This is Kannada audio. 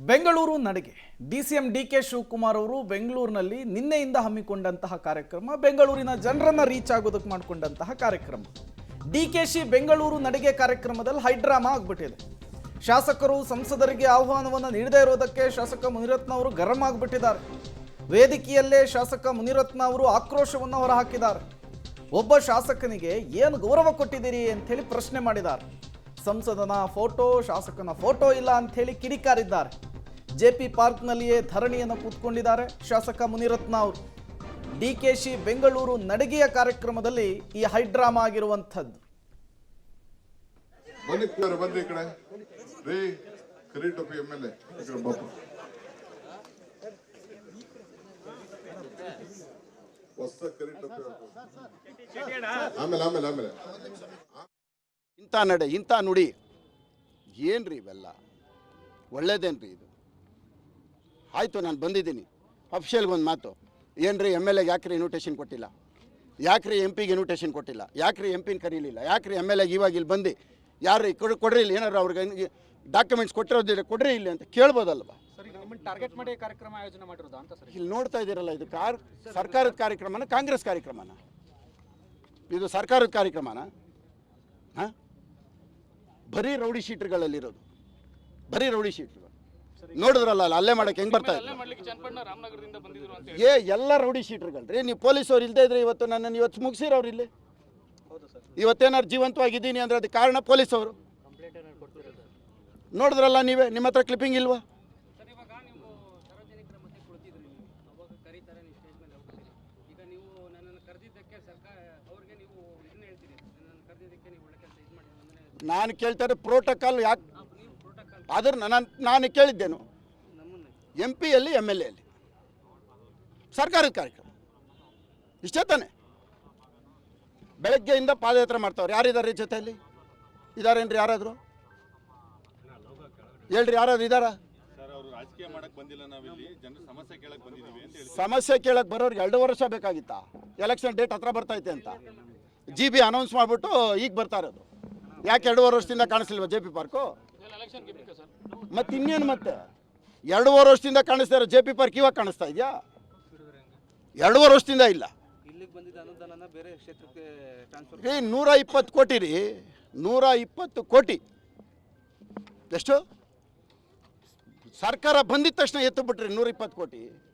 ಬೆಂಗಳೂರು ನಡಿಗೆ ಡಿಸಿಎಂ ಡಿಕೆ ಶಿವಕುಮಾರ್ ಅವರು ಬೆಂಗಳೂರಿನಲ್ಲಿ ನಿನ್ನೆಯಿಂದ ಹಮ್ಮಿಕೊಂಡಂತಹ ಕಾರ್ಯಕ್ರಮ, ಬೆಂಗಳೂರಿನ ಜನರನ್ನ ರೀಚ್ ಆಗೋದಕ್ಕೆ ಮಾಡಿಕೊಂಡಂತಹ ಕಾರ್ಯಕ್ರಮ. ಡಿಕೆಶಿ ಬೆಂಗಳೂರು ನಡಿಗೆ ಕಾರ್ಯಕ್ರಮದಲ್ಲಿ ಹೈಡ್ರಾಮಾ ಆಗ್ಬಿಟ್ಟಿದೆ. ಶಾಸಕರು ಸಂಸದರಿಗೆ ಆಹ್ವಾನವನ್ನು ನೀಡದೇ ಇರೋದಕ್ಕೆ ಶಾಸಕ ಮುನಿರತ್ನ ಅವರು ಗರಂ ಆಗಿಬಿಟ್ಟಿದ್ದಾರೆ. ವೇದಿಕೆಯಲ್ಲೇ ಶಾಸಕ ಮುನಿರತ್ನ ಅವರು ಆಕ್ರೋಶವನ್ನು ಹೊರಹಾಕಿದ್ದಾರೆ. ಒಬ್ಬ ಶಾಸಕನಿಗೆ ಏನು ಗೌರವ ಕೊಟ್ಟಿದ್ದೀರಿ ಅಂಥೇಳಿ ಪ್ರಶ್ನೆ ಮಾಡಿದ್ದಾರೆ. ಸಂಸದನ ಫೋಟೋ, ಶಾಸಕನ ಫೋಟೋ ಇಲ್ಲ ಅಂಥೇಳಿ ಕಿಡಿಕಾರಿದ್ದಾರೆ. ಜೆಪಿ ಪಾರ್ಕ್ನಲ್ಲಿಯೇ ಧರಣಿಯನ್ನು ಕೂತ್ಕೊಂಡಿದ್ದಾರೆ ಶಾಸಕ ಮುನಿರತ್ನ ಅವರು. ಡಿಕೆಶಿ ಬೆಂಗಳೂರು ನಡಿಗೆಯ ಕಾರ್ಯಕ್ರಮದಲ್ಲಿ ಈ ಹೈಡ್ರಾಮಾ ಆಗಿರುವಂಥದ್ದು. ಬನ್ನಿ ಈ ಕಡೆ ರೀ ಕರೀಟೊಪ್ಪಿ ಎಮ್ಎಲ್ಎ ಹೊಸ ಕರೀಟೊಪ್ಪಿ ಆಮೇಲೆ ಇಂಥ ನಡೆ ಇಂಥ ನುಡಿ ಏನ್ರಿ ಇವೆಲ್ಲ? ಒಳ್ಳೇದೇನ್ರಿ ಇದು? ಆಯಿತು, ನಾನು ಬಂದಿದ್ದೀನಿ ಅಫಿಷಿಯಲ್ಗೆ ಒಂದು ಮಾತು. ಏನ್ರಿ ಎಮ್ ಎಲ್ ಎಗೆ ಯಾಕ್ರಿ ಇನ್ವಿಟೇಷನ್ ಕೊಟ್ಟಿಲ್ಲ? ಯಾಕ್ರಿ ಎಂ ಪಿಗೆ ಇನ್ವಿಟೇಷನ್ ಕೊಟ್ಟಿಲ್ಲ? ಯಾಕ್ರಿ ಎಂ ಪಿನ ಕರೀಲಿಲ್ಲ? ಯಾಕ್ರಿ ಎಮ್ ಎಲ್ ಎಗೆ ಇವಾಗ ಇಲ್ಲಿ ಬಂದು ಯಾರು ಕೊಡ್ರಿ ಇಲ್ಲ, ಏನಾರು ಅವ್ರಿಗೆ ಡಾಕ್ಯುಮೆಂಟ್ಸ್ ಕೊಟ್ಟಿರೋದಿಲ್ಲ, ಕೊಡ್ರಿ ಇಲ್ಲಿ ಅಂತ ಕೇಳ್ಬೋದಲ್ವ? ಟಾರ್ಗೆಟ್ ಮಾಡಿ ಕಾರ್ಯಕ್ರಮ ಆಯೋಜನೆ ಮಾಡಿರೋದು ಅಂತ ಸರ್. ಇಲ್ಲಿ ನೋಡ್ತಾ ಇದ್ದೀರಲ್ಲ, ಇದು ಸರ್ಕಾರದ ಕಾರ್ಯಕ್ರಮನ, ಕಾಂಗ್ರೆಸ್ ಕಾರ್ಯಕ್ರಮನ? ಇದು ಸರ್ಕಾರದ ಕಾರ್ಯಕ್ರಮನ? ಹಾಂ, ಬರೀ ರೌಡಿ ಶೀಟರ್ಗಳಲ್ಲಿರೋದು, ಬರೀ ರೌಡಿ ಶೀಟರ್ಗಳು. ನೋಡಿದ್ರಲ್ಲ ಅಲ್ಲೇ ಮಾಡಕ್ಕೆ ಹೆಂಗೆ ಬರ್ತಾ ಇದ್ರು? ಎಲ್ಲ ರೌಡಿ ಶೀಟರ್ಗಳು ರೀ. ನೀವು ಪೊಲೀಸವ್ರು ಇಲ್ಲದೇ ಇದ್ರೆ ಇವತ್ತು ನನ್ನನ್ನು ಇವತ್ತು ಮುಗಿಸಿರೋರು ಇಲ್ಲಿ. ಇವತ್ತೇನಾರು ಜೀವಂತವಾಗಿದ್ದೀನಿ ಅಂದರೆ ಅದಕ್ಕೆ ಕಾರಣ ಪೊಲೀಸವರು. ನೋಡಿದ್ರಲ್ಲ ನೀವೇ, ನಿಮ್ಮ ಹತ್ರ ಕ್ಲಿಪ್ಪಿಂಗ್ ಇಲ್ವಾ? ನಾನು ಕೇಳ್ತಾರೆ ಪ್ರೋಟೋಕಾಲ್ ಯಾಕೆ ಅದ್ರ ನಾನು ಕೇಳಿದ್ದೇನು? ಎಂ ಪಿಯಲ್ಲಿ ಎಮ್ ಎಲ್ ಎಲ್ಲಿ ಸರ್ಕಾರದ ಕಾರ್ಯಕ್ರಮ ಇಷ್ಟೇ ತಾನೆ? ಬೆಳಗ್ಗೆಯಿಂದ ಪಾದಯಾತ್ರೆ ಮಾಡ್ತಾವ್ರು. ಯಾರಿದ್ದಾರೆ ಜೊತೆಯಲ್ಲಿ? ಇದಾರೇನ್ರಿ ಯಾರಾದರೂ? ಹೇಳ್ರಿ, ಯಾರಾದ್ರು ಇದ್ದಾರಾ? ಸಮಸ್ಯೆ ಕೇಳಕ್ಕೆ ಬರೋರಿಗೆ 2 ವರ್ಷ ಬೇಕಾಗಿತ್ತಾ? ಎಲೆಕ್ಷನ್ ಡೇಟ್ ಹತ್ರ ಬರ್ತೈತೆ ಅಂತ GB ಅನೌನ್ಸ್ ಮಾಡಿಬಿಟ್ಟು ಈಗ ಬರ್ತಾ ಇರೋದು. ಯಾಕೆ 2 ವರ್ಷದಿಂದ ಕಾಣಿಸ್ಲಿಲ್ವ ಜೆ ಪಿ ಪಾರ್ಕು? ಮತ್ತೆ ಇನ್ನೇನು? ಮತ್ತೆ 2 ವರ್ಷದಿಂದ ಕಾಣಿಸ್ತಾ ಇರೋ ಜೆ ಪಿ ಪಾರ್ಕ್ ಇವಾಗ ಕಾಣಿಸ್ತಾ ಇದೆಯಾ? 2 ವರ್ಷದಿಂದ ಇಲ್ಲ. ರೀ 120 ಕೋಟಿ ರೀ, 120 ಕೋಟಿ. ಎಷ್ಟು? ಸರ್ಕಾರ ಬಂದಿದ ತಕ್ಷಣ ಎತ್ತು ಬಿಟ್ರಿ 120 ಕೋಟಿ.